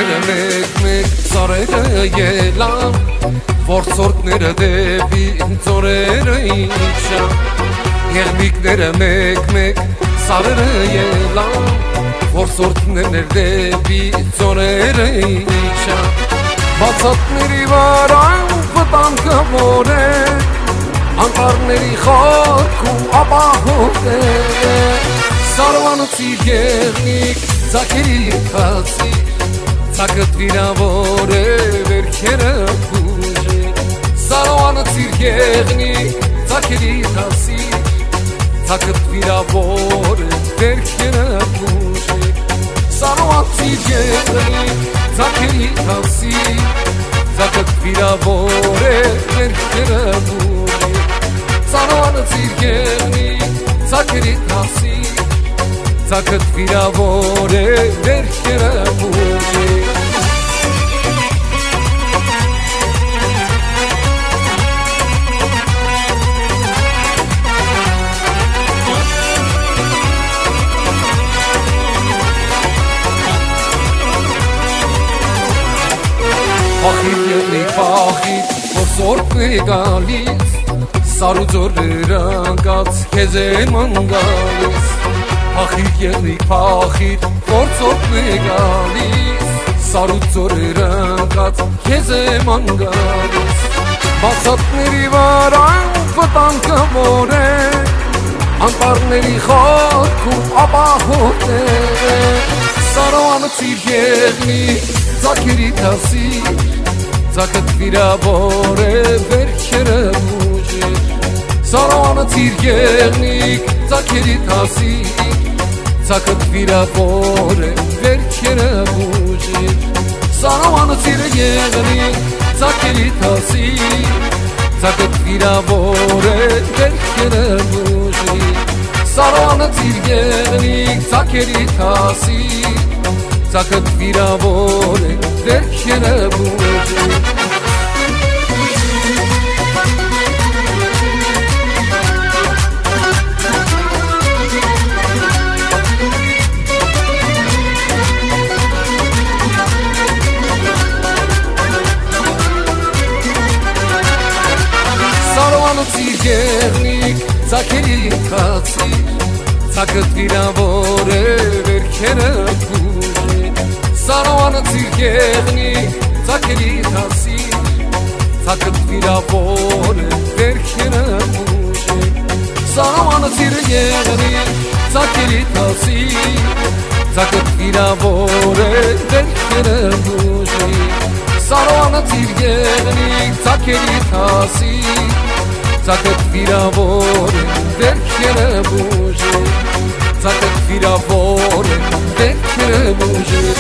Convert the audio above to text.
Եղնիկները մեկ-մեկ սարերը ելան, Որսորդները դեպի ծորերը իջան։ Եղնիկները մեկ-մեկ սարերը ելան, Որսորդներ դեպի ծորերը իջան։ Բացատների վարան վտանգը որ է, Անտառների խորք ու ապահով է, Սարվանոցիր եղնիկ ձակերի կացիր, Ձակըտ վիրավոր է վերքերը բուժի։ Սարվանոցիր եղնիկ ձակերի կացիր, Ձակըտ վիրավոր է վերքերը բուժի։ Սարվանոցիր եղնիկ ձակերի կացիր, Ձակըտ վիրավոր է վերքերը բուժի։ Սարվանոցիր եղնիկ ձակերի կացիր, Ձակըտ վիրավոր է վերքերը բուժի։ Փախիր եղնիկ փախիր, որ սորբն է գալիս, Սար ու ձորերը անկած քեզ են մանգալիս։ Փախիր եղնիկ փախիր, որ սորբն է գալիս, Սար ու ձորերը անկած քեզ են մանգալիս։ Բացատների վարան վտանգը որ է, Անտառների խորք ու ապահով է, Սարվանոցիր եղնիկ ձակերի կացիր, Ձակըտ վիրավոր է վերքերը բուժի։ Սարվանոցիր եղնիկ ձակերի կացիր, Ձակըտ վիրավոր է վերքերը բուժի։ Սարվանոցիր եղնիկ ձակերի կացիր, Ձակըտ վիրավոր է վերքերը բուժի։ Սարվանոցիր եղնիկ ձակերի կացիր, Ձակըտ վիրավոր է վերքերը բուժի։ Սարվանոցիր եղնիկ ձակերի կացիր, Ձակըտ վիրավոր է վերքերը բուժի։ Սարվանոցիր եղնիկ ձակերի կացիր, Ձակըտ վիրավոր է վերքերը բուժի։ Սարվանոցիր եղնիկ ձակերի կացիր, Ձակըտ վիրավոր է վերքերը բուժի։ Սարվանոցիր եղնիկ ձակերի կացիր, Ձակըտ վիրավոր է վերքերը բուժի։ Ձակըտ վիրավոր է վերքերը բուժի։